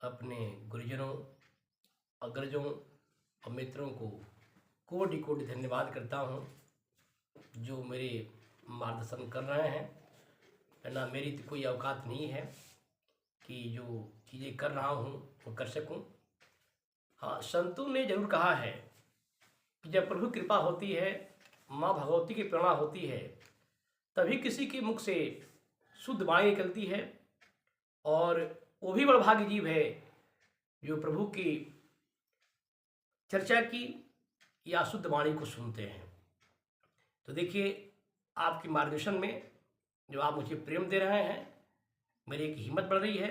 अपने गुरुजनों, अग्रजों और मित्रों को कोटि कोटि धन्यवाद करता हूँ जो मेरे मार्गदर्शन कर रहे हैं। वरना मेरी तो कोई औकात नहीं है कि जो चीज़ें कर रहा हूँ वो कर सकूँ। हाँ, संतों ने जरूर कहा है कि जब प्रभु कृपा होती है, माँ भगवती की प्रेरणा होती है, तभी किसी के मुख से शुद्ध वाणी निकलती है। और वो भी बड़ा भाग्य जीव है जो प्रभु की चर्चा की या शुद्ध वाणी को सुनते हैं। तो देखिए, आपके मार्गदर्शन में जो आप मुझे प्रेम दे रहे हैं, मेरी एक हिम्मत बढ़ रही है।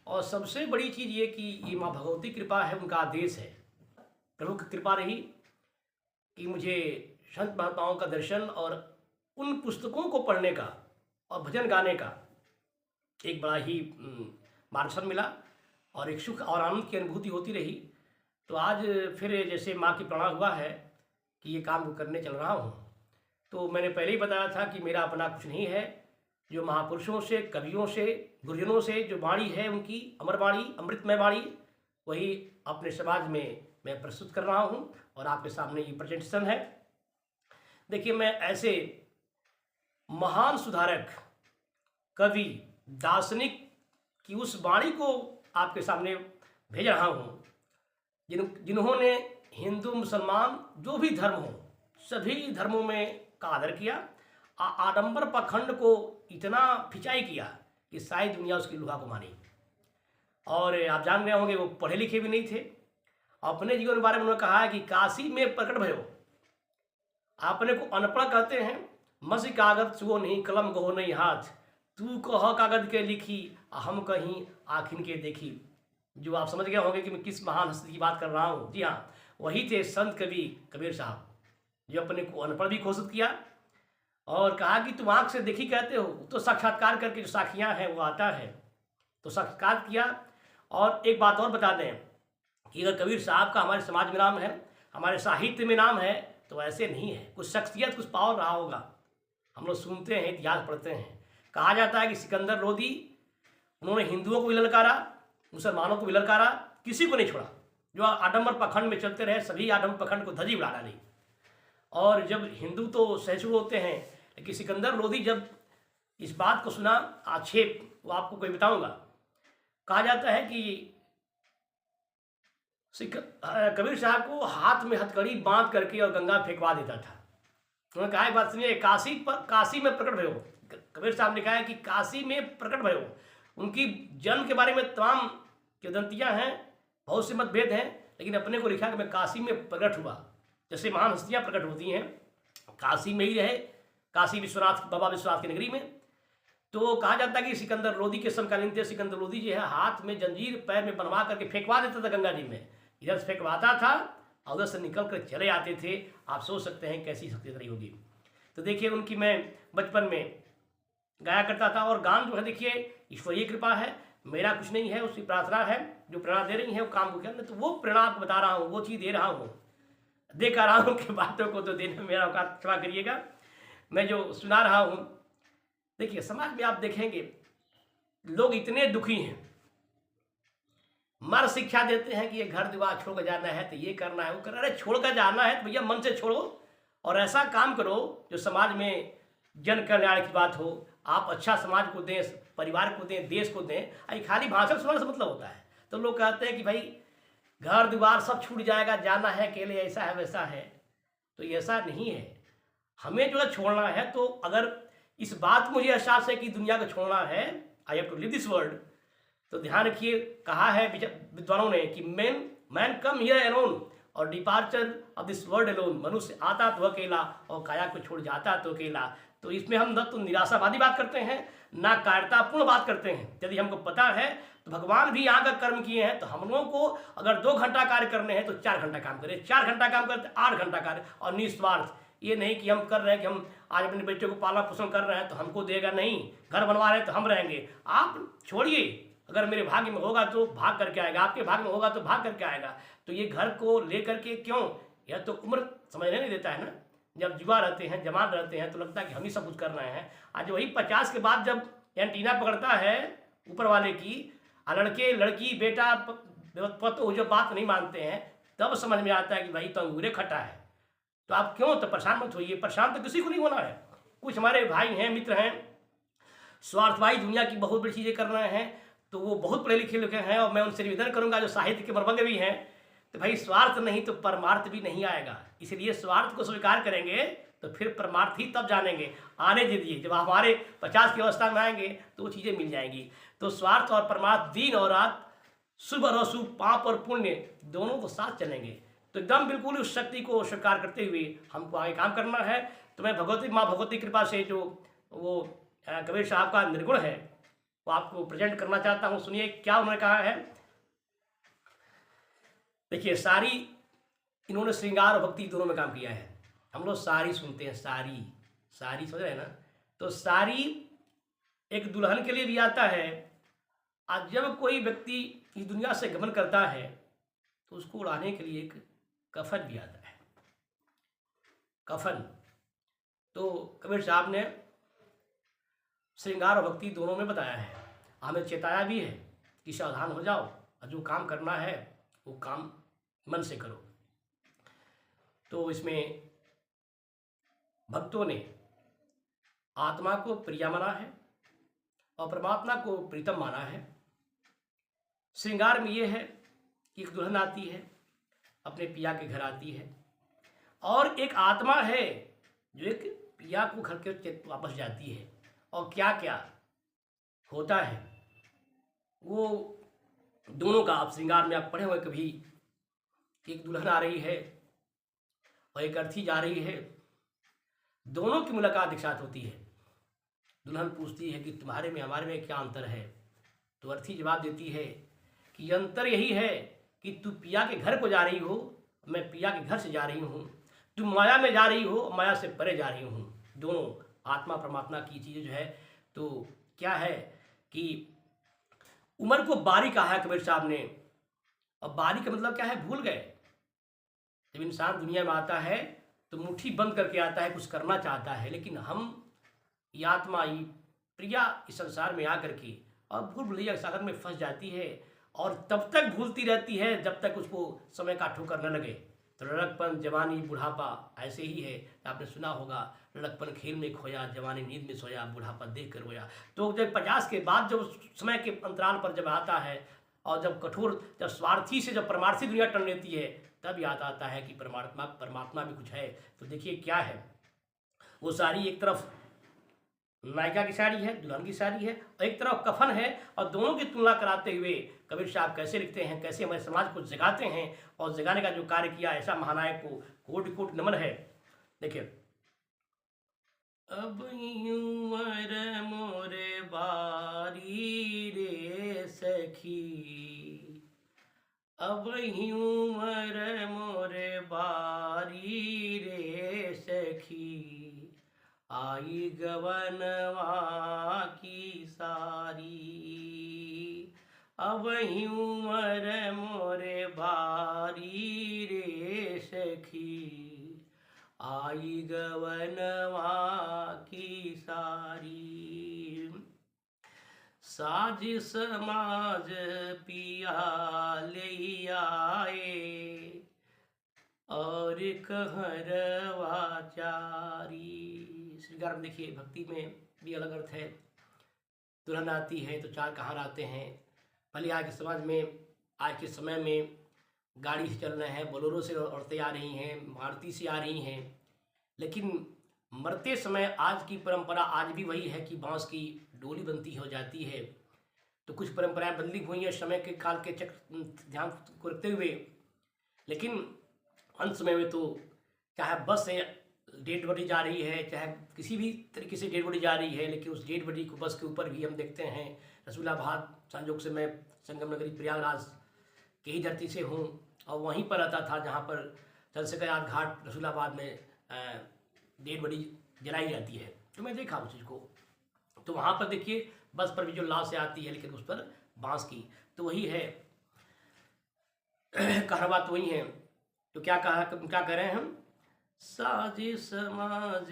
और सबसे बड़ी चीज़ ये कि ये माँ भगवती कृपा है, उनका आदेश है। प्रभु की कृपा रही कि मुझे संत महात्माओं का दर्शन और उन पुस्तकों को पढ़ने का और भजन गाने का एक बड़ा ही मार्गदर्शन मिला और एक सुख और आनंद की अनुभूति होती रही। तो आज फिर जैसे माँ की प्रेरणा हुआ है कि ये काम करने चल रहा हूँ। तो मैंने पहले ही बताया था कि मेरा अपना कुछ नहीं है, जो महापुरुषों से, कवियों से, गुरुजनों से जो वाणी है उनकी अमर वाणी, अमृतमय वाणी, वही अपने समाज में मैं प्रस्तुत कर रहा हूँ और आपके सामने ये प्रेजेंटेशन है। देखिए, मैं ऐसे महान सुधारक, कवि, दार्शनिक की उस वाणी को आपके सामने भेज रहा हूँ जिन्होंने हिंदू मुसलमान जो भी धर्म हो, सभी धर्मों में का आदर किया, आडंबर पाखंड को इतना खिंचाई किया कि सारी दुनिया उसकी लुहा को मानी। और आप जान रहे होंगे वो पढ़े लिखे भी नहीं थे। अपने जीवन के बारे में उन्होंने कहा है कि काशी में प्रकट भयो। आपने को अनपढ़ कहते हैं, मसी कागज छुओ नहीं, कलम गहो नहीं हाथ, तू कह कागज के लिखी, हम कहीं आखिन के देखी। जो आप समझ गए होंगे कि मैं किस महान हस्ती की बात कर रहा हूँ। जी हाँ, वही थे संत कवि कबीर साहब, जो अपने को अनपढ़ भी घोषित किया और कहा कि तुम आँख से देखी कहते हो, तो साक्षात्कार करके जो साखियाँ हैं वो आता है। तो साक्षात्कार किया। और एक बात और बता दें कि अगर कबीर साहब का हमारे समाज में नाम है, हमारे साहित्य में नाम है, तो ऐसे नहीं है। कुछ शख्सियत, कुछ पावर रहा होगा। हम लोग सुनते हैं, इतिहास पढ़ते हैं। कहा जाता है कि सिकंदर लोदी, उन्होंने हिंदुओं को भी ललकारा, मुसलमानों को भी ललकारा, किसी को नहीं छोड़ा। जो आडंबर पाखंड में चलते रहे, सभी आडंबर पाखंड को धजी उड़ा डाली। और जब हिंदू तो सहिष्णु होते हैं, लेकिन सिकंदर लोदी जब इस बात को सुना, आक्षेप वो आपको कोई बताऊंगा। कहा जाता है कि कबीर साहब को हाथ में हथकड़ी बांध करके और गंगा फेंकवा देता था। उन्होंने कहा, एक बात सुनिए, काशी में प्रकट भयो। कबीर साहब ने कहा है कि काशी में प्रकट भयो। उनकी जन्म के बारे में तमाम किंवदंतियां हैं, बहुत से मतभेद हैं, लेकिन अपने को लिखा कि मैं काशी में प्रकट हुआ। जैसे महान हस्तियां प्रकट होती हैं, काशी में ही रहे, काशी विश्वनाथ, बाबा विश्वनाथ की नगरी में। तो कहा जाता है कि सिकंदर लोदी के समकालीन थे। सिकंदर लोदी जो है, हाथ में जंजीर पैर में बनवा करके फेंकवा देता था गंगा जी में। इधर से फेंकवाता था और उधर से निकल कर चले आते थे। आप सोच सकते हैं कैसी शक्ति रही होगी। तो देखिए, उनकी मैं बचपन में गाया करता था। और गान जो है, देखिए, ईश्वरीय कृपा है, मेरा कुछ नहीं है, उसकी प्रार्थना है। जो प्रेरणा दे रही है वो काम को किया, तो वो प्रेरणा आपको बता रहा हूँ, वो चीज़ दे रहा हूँ, देख रहा हूँ कि बातों को तो देने मेरा औकात, क्षमा करिएगा। मैं जो सुना रहा हूँ, देखिए, समाज में आप देखेंगे लोग इतने दुखी हैं, मर शिक्षा देते हैं कि ये घर द्वार छोड़ कर जाना है तो ये करना है, वो करना है। छोड़ कर जाना है तो भैया मन से छोड़ो और ऐसा काम करो जो समाज में जन कल्याण की बात हो। आप अच्छा समाज को दें, परिवार को दें, देश को दें। अरे खाली भाषण सुनाने से मतलब होता है। तो लोग कहते हैं कि भाई घर द्वार सब छूट जाएगा, जाना है अकेले, ऐसा है वैसा है। तो ऐसा नहीं है। हमें जो है छोड़ना है, तो अगर इस बात मुझे एहसास है कि दुनिया को छोड़ना है, I have to leave this world, तो ध्यान रखिए, कहा है विद्वानों ने कि मैन कम हियर अलोन और departure of this world alone. मनुष्य आता तो अकेला और काया को छोड़ जाता तो अकेला। तो इसमें हम न तो निराशावादी बात करते हैं, ना कायरतापूर्ण बात करते हैं। यदि हमको पता है तो भगवान भी यहाँ का कर्म किए हैं, तो हम लोगों को अगर 2 घंटा कार्य करने हैं तो 4 घंटा काम करें, 4 घंटा काम करते 8 घंटा कार्य, और निस्वार्थ। ये नहीं कि हम कर रहे हैं कि हम आज अपने बच्चों को पालन पोषण कर रहे हैं तो हमको देगा, नहीं, घर बनवा रहे हैं तो हम रहेंगे। आप छोड़िए, अगर मेरे भाग्य में होगा तो भाग करके आएगा, आपके भाग्य में होगा तो भाग करके आएगा। तो ये घर को लेकर के क्यों, यह तो उम्र समझने नहीं देता है ना। जब युवा रहते हैं, जवान रहते हैं, तो लगता है कि हम ही सब कुछ कर रहे हैं। आज वही 50 के बाद जब एंटीना पकड़ता है ऊपर वाले की, लड़के लड़की बेटा पतो जो बात नहीं मानते हैं, तब समझ में आता है कि भाई तो अंगूरे खटा है। तो आप क्यों, तो परेशान मत होइए, परेशान तो किसी को नहीं होना है। कुछ हमारे भाई हैं, मित्र हैं, स्वार्थवादी दुनिया की बहुत बड़ी चीज़ें कर रहे हैं, तो वो बहुत पढ़े लिखे लोग हैं, और मैं उनसे निवेदन करूंगा जो साहित्य के मर्मज्ञ भी हैं, तो भाई स्वार्थ नहीं तो परमार्थ भी नहीं आएगा। इसलिए स्वार्थ को स्वीकार करेंगे तो फिर परमार्थ ही तब जानेंगे। आने दीजिए, जब हमारे 50 की अवस्था में आएंगे तो वो चीज़ें मिल जाएंगी। तो स्वार्थ और परमार्थ, दिन और रात, शुभ और अशुभ, पाप और पुण्य, दोनों को साथ चलेंगे। तो एकदम बिल्कुल उस शक्ति को स्वीकार करते हुए हमको आगे काम करना है। तो मैं भगवती माँ भगवती कृपा से जो वो कबीर साहब का निर्गुण है वो आपको प्रेजेंट करना चाहता हूँ। सुनिए क्या उन्होंने कहा है। देखिए, सारी इन्होंने श्रृंगार और भक्ति दोनों में काम किया है। हम लोग सारी सुनते हैं, सारी सारी समझ रहे हैं ना। तो सारी एक दुल्हन के लिए भी आता है। आज जब कोई व्यक्ति इस दुनिया से गमन करता है तो उसको उड़ाने के लिए एक कफन भी आता है, कफन। तो कबीर साहब ने श्रृंगार और भक्ति दोनों में बताया है, हमें चेताया भी है कि सावधान हो जाओ और जो काम करना है वो काम मन से करो। तो इसमें भक्तों ने आत्मा को प्रिया माना है और परमात्मा को प्रीतम माना है। श्रृंगार में ये है कि एक दुल्हन आती है, अपने पिया के घर आती है, और एक आत्मा है जो एक पिया को घर के वापस जाती है। और क्या क्या होता है वो दोनों का आप श्रृंगार में आप पढ़े हुए कभी, एक दुल्हन आ रही है और एक अर्थी जा रही है, दोनों की मुलाकात एक साथ होती है। दुल्हन पूछती है कि तुम्हारे में हमारे में क्या अंतर है। तो अर्थी जवाब देती है कि अंतर यही है कि तू पिया के घर को जा रही हो, मैं पिया के घर से जा रही हूँ। तुम माया में जा रही हो, माया से परे जा रही हूँ। दोनों आत्मा परमात्मा की चीज़ें जो है, तो क्या है कि उम्र को बारी कहा है कबीर साहब ने। और बारी का मतलब क्या है, भूल गए। जब इंसान दुनिया में आता है तो मुट्ठी बंद करके आता है, कुछ करना चाहता है, लेकिन हम ये आत्मा ये प्रिया इस संसार में आकर के और भूल भुलैया सागर में फंस जाती है, और तब तक भूलती रहती है जब तक उसको समय का ठोकर न लगे। तो लड़कपन, जवानी, बुढ़ापा ऐसे ही है। आपने सुना होगा, लड़कपन खेल में खोया, जवानी नींद में सोया, बुढ़ापा देख कर रोया। तो जब 50 के बाद जब समय के अंतराल पर जब आता है और जब कठोर, जब स्वार्थी से जब परमार्थी दुनिया टन लेती है, तब याद आता है कि परमात्मा भी कुछ है। तो देखिए क्या है, वो सारी एक तरफ नायिका की साड़ी है, दुल्हन की साड़ी है, और एक तरफ कफन है। और दोनों की तुलना कराते हुए कबीर साहब कैसे लिखते हैं, कैसे हमारे समाज को जगाते हैं, और जगाने का जो कार्य किया, ऐसा महानायक को कोटि कोटि नमन है। देखिए, अब उमर मोरे बारी रे सखी, अब उमर मोरे बारी रे सखी, आई गवनवा की सारी। अब उमर मोरे बारी रे सखी, आई गवनवा की सारी। साज समाज पिया ले आए, और कहरवा चारी। श्रृंगार में देखिए, भक्ति में भी अलग अर्थ है। दुल्हन आती है तो चार कहाँ आते हैं। पहले आज के समाज में, आज के समय में गाड़ी से चल रहे हैं, बोलेरो से औरतें आ रही हैं, मारुति से आ रही हैं, लेकिन मरते समय आज की परंपरा आज भी वही है कि बांस की डोली बनती हो जाती है। तो कुछ परंपराएं बदली हुई हैं समय के काल के चक्र ध्यान को रखते हुए, लेकिन अंत समय में तो चाहे बस से डेड बॉडी जा रही है, चाहे किसी भी तरीके से डेड बॉडी जा रही है, लेकिन उस डेड बॉडी को बस के ऊपर भी हम देखते हैं। रसूलाबाद संजोग से मैं संगम नगरी प्रयागराज की ही धरती से हूँ, और वहीं पर रहता था जहाँ पर चंद्रशेखर घाट रसूलाबाद में डेड बॉडी जलाई जाती है। तो मैं देखा उस चीज़ को। तो वहाँ पर देखिए, बस पर भी जो लाश से आती है, लेकिन उस पर बांस की, तो वही है कहरवा, तो वही है। तो क्या कह रहे हैं हम, साज समाज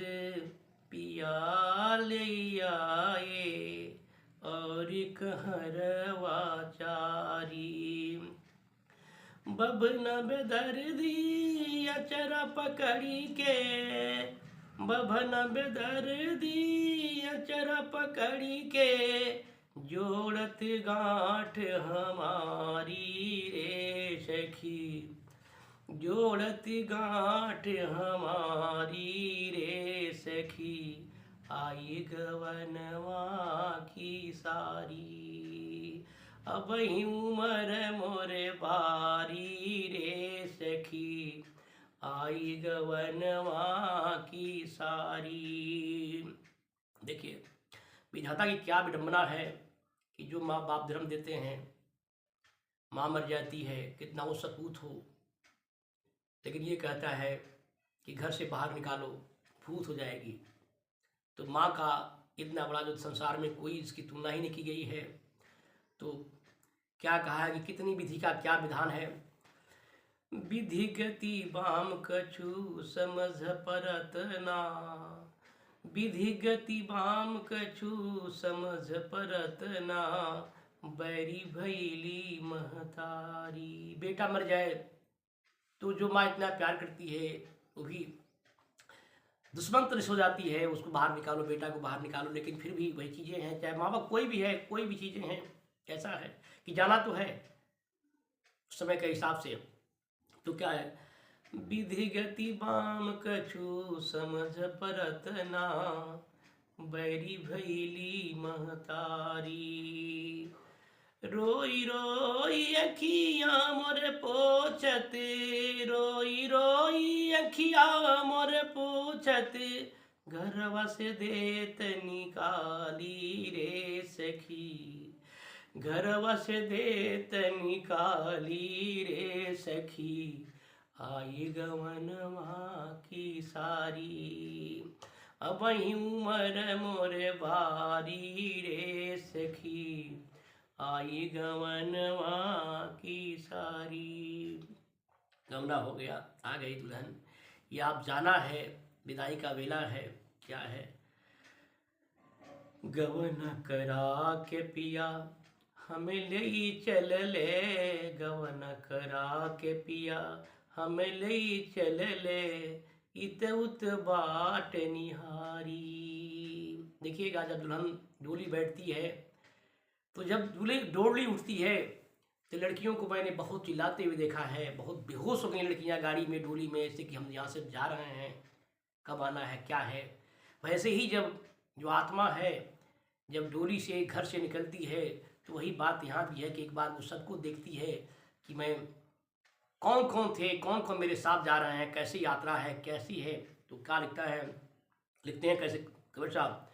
पिया ले आए, और कहरवा चारी। बभन बेदर्दी अचरा पकड़ी के, बभन बेदर्दी अचरा पकड़ी के, जोड़त गांठ हमारी रे सखी, जोड़त गांठ हमारी रे सखी, आई गवनवा की सारी। अब उमर मोरे बारी रे सखी, आई गवनवा की सारी। देखिए विधाता की क्या विडंबना है कि जो माँ बाप जन्म देते हैं, माँ मर जाती है, कितना वो सपूत हो, लेकिन ये कहता है कि घर से बाहर निकालो, भूत हो जाएगी। तो माँ का इतना बड़ा जो संसार में कोई इसकी तुलना ही नहीं की गई है। तो क्या कहा है कि कितनी विधि का क्या विधान है। विधि गति बाम कछु समझ परत ना, विधि गति बाम कछु समझ परत ना, बैरी भैली महतारी। बेटा मर जाए तो जो माँ इतना प्यार करती है वो भी दुश्मन तरस हो जाती है, उसको बाहर निकालो, बेटा को बाहर निकालो, लेकिन फिर भी वही चीज़ें हैं, चाहे माँ बाप कोई भी है, कोई भी चीज़ें हैं, ऐसा है कि जाना तो है समय के हिसाब से। तो क्या है, विधि गति बाम कछु समझ परत ना, बैरी भैली महतारी। रोई रोई अखिया मोर पोछत, रोई रोई अखिया मोर पोछत, घरवा से देत निकाली रे सखी, घरवा से देत निकाली रे सखी, आई गवनवा की सारी। अब उमर मोरे बारी रे सखी, आई गवनवा की सारी। गवना हो गया, आ गई दुल्हन, ये आप जाना है, विदाई का वेला है। क्या है, गवन करा के पिया हमें ले चल ले, गवन करा के पिया हमें ले चल ले, इत उत बाट निहारी। देखिएगा जब दुल्हन डोली बैठती है, तो जब डोली उठती है तो लड़कियों को मैंने बहुत चिल्लाते हुए देखा है, बहुत बेहोश हो गई लड़कियां गाड़ी में, डोली में, ऐसे कि हम यहाँ से जा रहे हैं, कब आना है, क्या है। वैसे ही जब जो आत्मा है जब डोली से घर से निकलती है, तो वही बात यहाँ भी है कि एक बार वो सबको देखती है कि मैं कौन कौन थे, कौन कौन मेरे साथ जा रहे हैं, कैसी यात्रा है, कैसी है। तो क्या लिखता है, लिखते हैं कैसे कबीर साहब,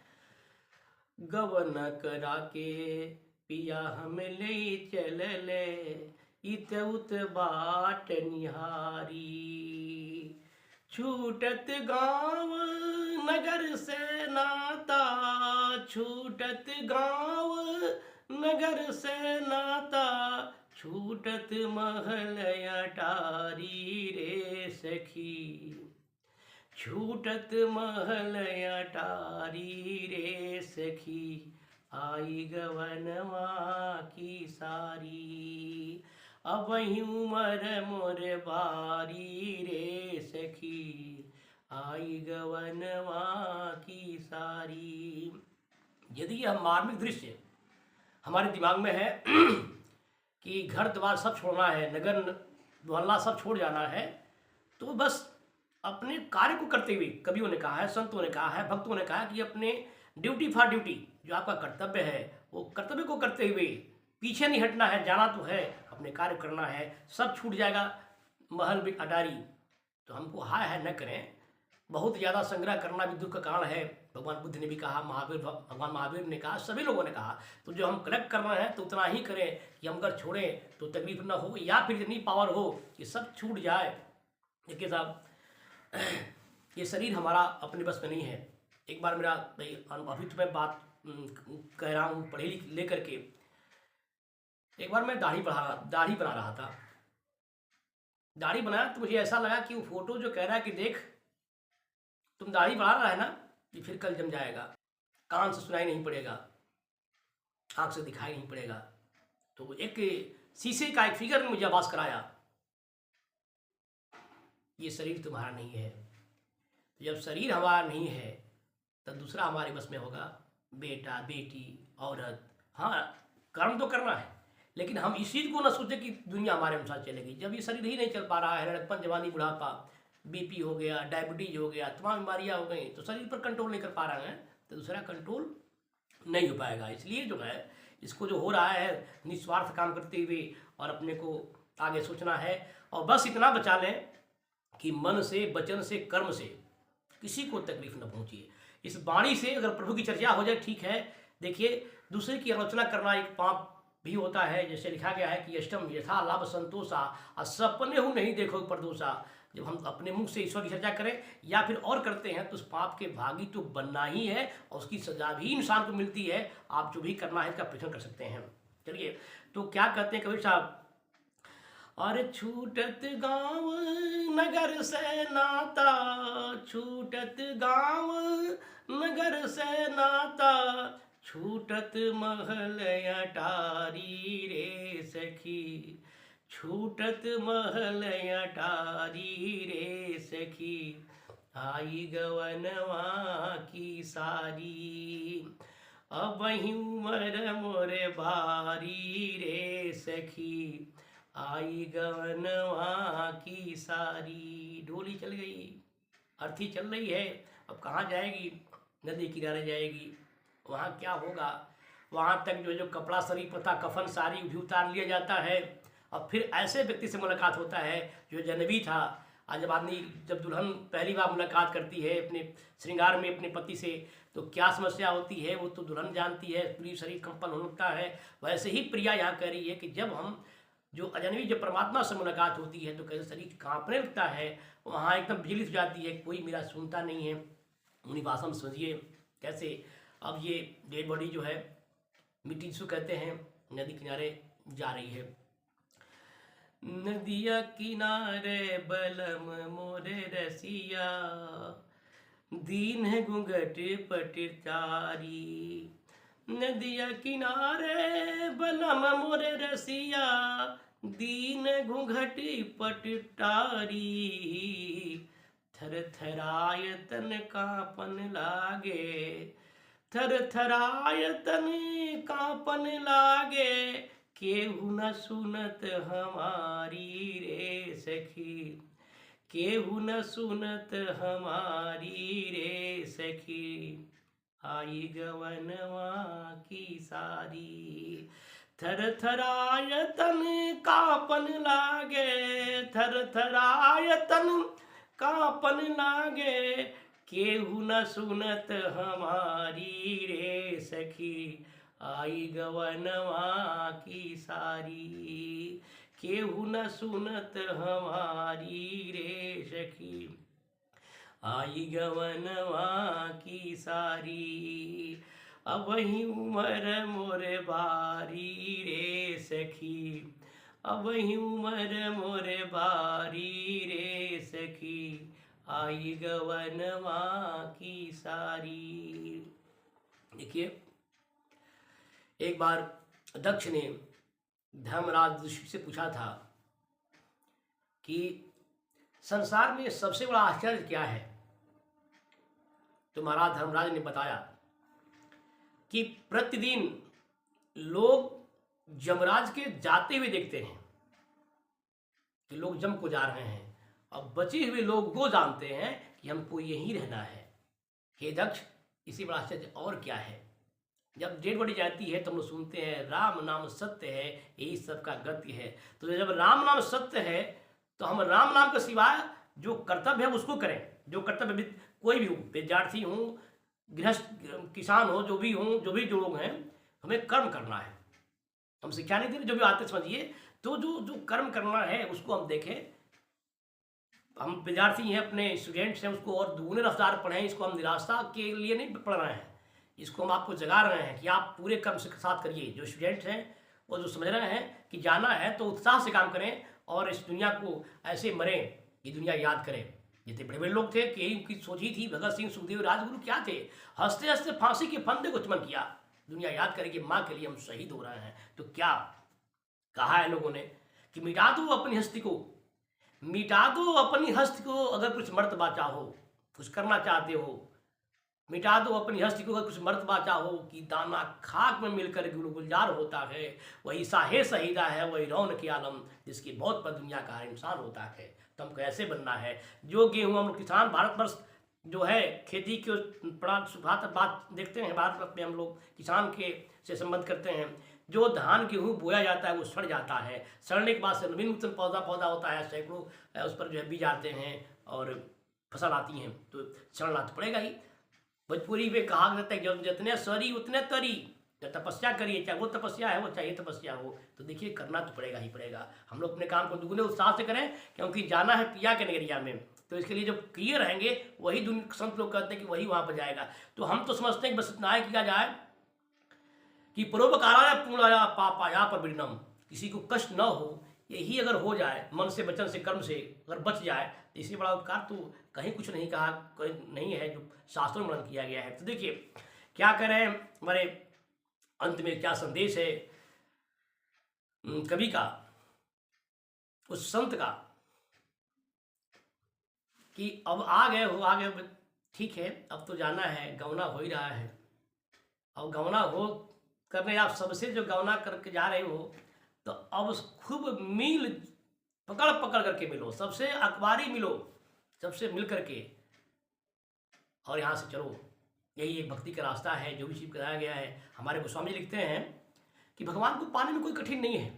गवन करा के पिया हम ले चल ले, इत उत बाट निहारी, छूटत गांव नगर से नाता, छूटत गांव नगर से नाता, छूटत महल अटारी रे सखी, छूटत महल अटारी रे सखी, आई गवनवा की सारी। अब उमर मोर बारी रे सखी, आई गवनवा की सारी। यदि यह मार्मिक दृश्य हमारे दिमाग में है कि घर द्वार सब छोड़ना है, नगर मोहल्ला सब छोड़ जाना है, तो बस अपने कार्य को करते हुए, कवियों ने कहा है, संतों ने कहा है, भक्तों ने कहा है कि अपने ड्यूटी फॉर ड्यूटी, जो आपका कर्तव्य है वो कर्तव्य को करते हुए पीछे नहीं हटना है, जाना तो है, अपने कार्य करना है, सब छूट जाएगा महल भी अटारी। तो हमको हाय हाय न करें, बहुत ज़्यादा संग्रह करना भी दुख का कारण है। भगवान बुद्ध ने भी कहा, भगवान महावीर ने कहा, सभी लोगों ने कहा। तो जो हम कलेक्ट कर रहे हैं तो उतना ही करें कि हम अगर छोड़ें तो तकलीफ ना हो, या फिर इतनी पावर हो कि सब छूट जाए। देखिए साहब, ये शरीर हमारा अपने बस में नहीं है। एक बार मेरा अभी तो मैं बात कह रहा हूँ पढ़े ले करके, एक बार मैं दाढ़ी बना रहा था। दाढ़ी बनाया तो मुझे ऐसा लगा कि वो फोटो जो कह रहा है कि देख तुम दाढ़ी बढ़ा रहा है ना, ये फिर कल जम जाएगा, कान से सुनाई नहीं पड़ेगा। आँख से दिखाई नहीं पड़ेगा। तो एक शीशे का एक फिगर ने मुझे आभास कराया, ये शरीर तुम्हारा नहीं है। तो जब शरीर हमारा नहीं है तब दूसरा हमारे बस में होगा, बेटा बेटी औरत। हाँ, कर्म तो करना है, लेकिन हम इस चीज़ को ना सोचें कि दुनिया हमारे अनुसार चलेगी। जब ये शरीर ही नहीं चल पा रहा है, लड़कपन, जवानी, बुढ़ापा, बीपी हो गया, डायबिटीज हो गया, तमाम बीमारियाँ हो गई, तो शरीर पर कंट्रोल नहीं कर पा रहे हैं तो दूसरा कंट्रोल नहीं हो पाएगा। इसलिए जो है, इसको जो हो रहा है निस्वार्थ काम करते हुए और अपने को आगे सोचना है। और बस इतना बचा लें कि मन से, वचन से, कर्म से किसी को तकलीफ न पहुंचिए। इस वाणी से अगर प्रभु की चर्चा हो जाए, ठीक है। देखिए, दूसरे की आलोचना करना एक पाप भी होता है। जैसे लिखा गया है कि अष्टम यथा लाभ संतोषा और सपने हूँ नहीं देखो परदोषा। जब हम अपने मुख से ईश्वर की चर्चा करें या फिर और करते हैं तो उस पाप के भागी तो बनना ही है और उसकी सजा भी इंसान को मिलती है। आप जो भी करना है इसका परीक्षण कर सकते हैं। चलिए, तो क्या कहते हैं कबीर साहब, और छूटत गांव नगर से नाता, छूटत गांव नगर से नाता, छूटत महल अटारी रे सखी, छूटत महल अटारी रे सखी, आई गवनवा की सारी, अब उमर मोरे भारी रे सखी, आई गवनवा की सारी। डोली चल गई, अर्थी चल रही है, अब कहाँ जाएगी? नदी किनारे जाएगी। वहाँ क्या होगा? वहाँ तक जो कपड़ा शरीर पर था, कफन सारी भी उतार लिया जाता है और फिर ऐसे व्यक्ति से मुलाकात होता है जो जनवी था। आज जब दुल्हन पहली बार मुलाकात करती है अपने श्रृंगार में अपने पति से, तो क्या समस्या होती है वो तो दुल्हन जानती है, पूरी शरीर कंपन होने लगता है। वैसे ही प्रिया यहाँ कह रही है कि जब हम जो अजनबी जब परमात्मा से मुलाकात होती है तो कैसे शरीर कांपने लगता है, वहाँ एकदम विचलित हो जाती है, कोई मेरा सुनता नहीं है। उन्हीं भाषा में समझिए कैसे अब ये डेड बॉडी जो है, मिट्टी जिसको कहते हैं, नदी किनारे जा रही है। नदिया किनारे बलम मोरे रसिया, दीन है घूंघट पटिचारी, नदिया किनारे बलम मोरे रसिया, दीन घूंघट पटिटारी, थर थराय तन कांपन लागे, थर थराय तन कांपन लागे, केहू न सुनत हमारी रे सखी, केहू न सुनत हमारी रे सखी, आई गवनवा की सारी, थर थराय तन कांपन लागे, थर थराय तन कांपन लागे, केहू न सुनत हमारी रे सखी, आई गवनवा की सारी, केहू न सुनत हमारी रे सखी, आई गवनवा की सारी, अब ही उमर मोरे बारी रे सखी, अब ही उमर मोरे बारी रे सखी, आई गवनवा की सारी। देखिए, एक बार दक्ष ने धर्मराज ऋषि से पूछा था कि संसार में सबसे बड़ा आश्चर्य क्या है? तो महाराज धर्मराज ने बताया कि प्रतिदिन लोग यमराज के जाते हुए देखते हैं कि लोग जम को जा रहे हैं, और बचे हुए लोग वो जानते हैं कि हमको यहीं रहना है। हे दक्ष, इसी बड़ा आश्चर्य और क्या है? जब डेड बॉडी जाती है तो हम लोग सुनते हैं राम नाम सत्य है, यही सबका गति है। तो जब राम नाम सत्य है तो हम राम नाम के सिवाय जो कर्तव्य है उसको करें। जो कर्तव्य कोई भी हो, विद्यार्थी हो, गृहस्थ, किसान हो, जो भी हो, जो भी जो लोग हैं, हमें कर्म करना है। हम शिक्षा नहीं दे रहे, जो भी आते समझिए। तो जो कर्म करना है उसको हम देखें। हम विद्यार्थी हैं, अपने स्टूडेंट्स हैं, उसको और दुगने रफ्तार पढ़ें। इसको हम निराशा के लिए नहीं पढ़ रहे हैं, इसको हम आपको जगा रहे हैं कि आप पूरे कर्म के साथ करिए। जो स्टूडेंट्स हैं वो जो समझ रहे हैं कि जाना है तो उत्साह से काम करें और इस दुनिया को ऐसे मरें कि दुनिया याद करें। जितने बड़े बड़े लोग थे कि यही उनकी सोच ही थी। भगत सिंह, सुखदेव, राजगुरु क्या थे? हंसते हंसते फांसी के फंदे को चमन किया। दुनिया याद करेगी माँ के लिए हम शहीद हो रहे हैं। तो क्या कहा है लोगों ने कि मिटा दो अपनी हस्ती को, मिटा दो अपनी हस्ती को अगर कुछ मर्तबा चाहो, कुछ करना चाहते हो, मिटा दो अपनी हस्ती को अगर कुछ मर्तबा चाहो, कि दाना खाक में मिलकर गुलजार होता है, वही साहे शहीदा है, वही रौन के आलम जिसकी बहुत पर दुनिया का हर इंसान होता है। तो हमको ऐसे बनना है जो गेहूँ हम किसान भारतवर्ष जो है खेती के बात देखते हैं, भारत में हम लोग किसान के से संबंध करते हैं। जो धान गेहूँ बोया जाता है वो सड़ जाता है, सड़ने के बाद से नवीन नूतन पौधा होता है, सैकड़ों उस पर जो है बीज आते हैं और फसल आती हैं, तो सड़ना तो पड़ेगा ही। भोजपुरी में कहा जाता है कि जितने सरी उतने तरी, जब तपस्या करिए, चाहे वो तपस्या है वो चाहिए तपस्या हो, तो देखिए करना तो पड़ेगा ही पड़ेगा। हम लोग अपने काम को दुगने उत्साह से करें, क्योंकि जाना है पिया के नगरिया में, तो इसके लिए जो किए रहेंगे वही संत लोग कहते हैं कि वही वहाँ पर जाएगा। तो हम तो समझते हैं कि बस इतना है किया जाए कि परोपकाराय पूर्णाया पापाया परविघ्नम, किसी को कष्ट न हो, यही अगर हो जाए मन से वचन से कर्म से अगर बच जाए, तो इससे बड़ा उपकार तो कहीं कुछ नहीं कहा, कोई नहीं है जो शास्त्रों में वर्णन किया गया है। तो देखिए क्या करें, हमारे अंत में क्या संदेश है कवि का, उस संत का, कि अब आ गए ठीक है, अब तो जाना है, गवना हो ही रहा है, अब गवना हो करने आप सबसे जो गवना करके जा रहे हो, तो अब खूब मील पकड़ करके मिलो, सबसे अखबारी मिलो, सबसे मिल करके और यहाँ से चलो। यही एक भक्ति का रास्ता है जो भी शिव कराया गया है। हमारे गोस्वामी जी लिखते हैं कि भगवान को पाने में कोई कठिन नहीं है,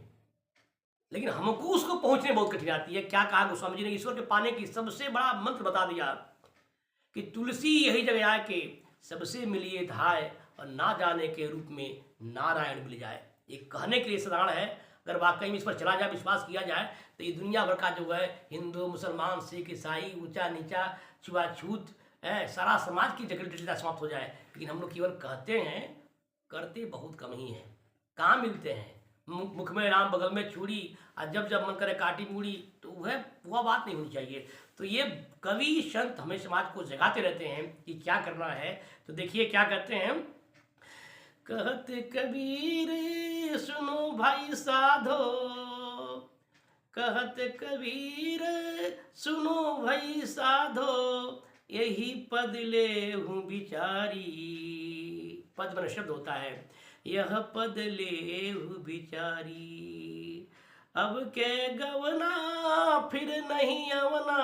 लेकिन हमको उसको पहुंचने बहुत कठिन आती है। क्या कहा गोस्वामी जी ने, ईश्वर के पाने की सबसे बड़ा मंत्र बता दिया कि तुलसी यही जगह आए के सबसे मिलिए धाय, और ना जाने के रूप में नारायण मिल जाए। ये कहने के लिए साधारण है, अगर वाकई में इस पर चला जाए, विश्वास किया जाए, तो ये दुनिया भर का जो है हिंदू मुसलमान सिख ईसाई ऊंचा नीचा छुआछूत सारा समाज की जटिलता समाप्त हो जाए। लेकिन हम लोग केवल कहते हैं, करते बहुत कम ही हैं। कहाँ मिलते हैं, मुख में राम बगल में चूड़ी, और जब जब मन करे काटी मूड़ी, तो वह बात नहीं होनी चाहिए। तो ये कवि संत हमें समाज को जगाते रहते हैं कि क्या करना है। तो देखिए क्या कहते हैं, कहत कबीर सुनो भाई साधो, कहत कबीर सुनो भाई साधो, यही पद ले हूँ बिचारी। पद में शब्द होता है, यह पद ले हूँ बिचारी, अब के गवना फिर नहीं अवना,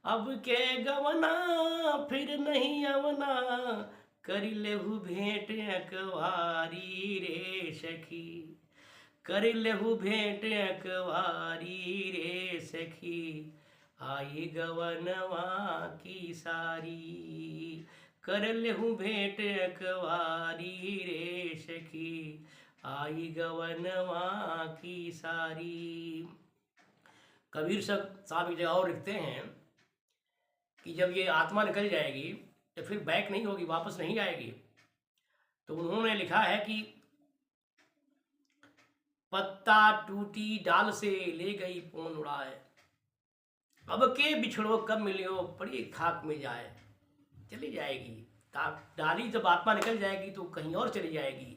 अब के गवना फिर नहीं अवना, कर लेहु भेंट अकवारी रे सखी, कर लेहु भेंट अकवारी रे सखी, आई गवनवा की सारी, कर लेहु भेंट अकवारी रे सखी, आई गवनवा की सारी। कबीर साहब एक जगह और लिखते हैं कि जब ये आत्मा निकल जाएगी तो फिर बैक नहीं होगी, वापस नहीं आएगी। तो उन्होंने लिखा है कि पत्ता टूटी डाल से ले गई पौन उड़ाए, अब के बिछड़ो कब मिलियो पड़ी खाक में जाए। चली जाएगी डाली, जब आत्मा निकल जाएगी तो कहीं और चली जाएगी।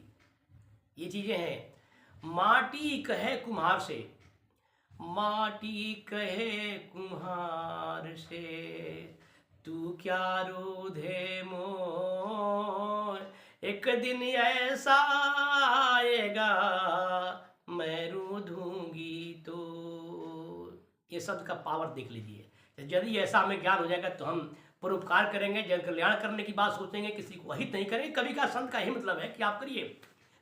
ये चीजें हैं। माटी कहे कुम्हार से, माटी कहे कुम्हार से, तू क्या रोधे मोर, एक दिन ऐसा आएगा मैं रोधूंगी तो। ये शब्द का पावर देख लीजिए। यदि ऐसा हमें ज्ञान हो जाएगा तो हम परोपकार करेंगे, जन कल्याण करने की बात सोचेंगे, किसी को अहित नहीं करेंगे। कभी का संत का ही मतलब है कि आप करिए।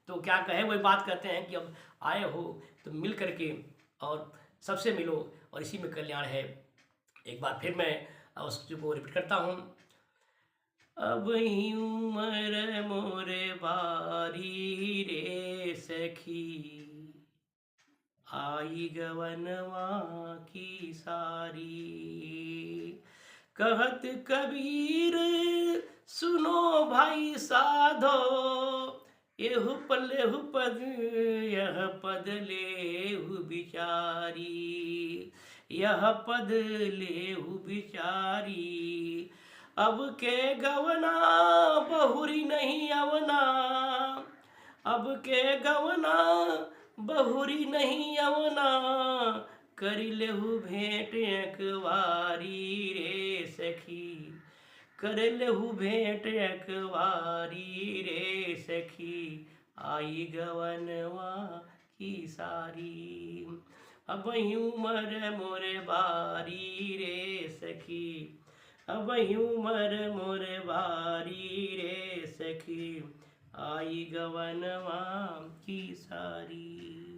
तो क्या कहे, वही बात कहते हैं कि अब आए हो तो मिल करके और सबसे मिलो, और इसी में कल्याण है। एक बार फिर मैं उस को रिपीट करता हूँ। अब ही उमर मोरे बारी रे सखी, आई गवनवा की सारी, कहत कबीर सुनो भाई साधो, एहु पलेहु पद यह पद लेहु बिचारी, यह पद लेहु बिचारी, अब के गवना बहुरी नहीं अवना, अब के गवना बहुरी नहीं अवना, करी लेहु भेंट एकवारी रे सखी, कर लेहु भेंट एकवारी रे सखी, आई गवनवा की सारी, अब उमर मोरे बारी रे सखी, अब उमर मोरे बारी रे सखी, आई गवनवा की सारी।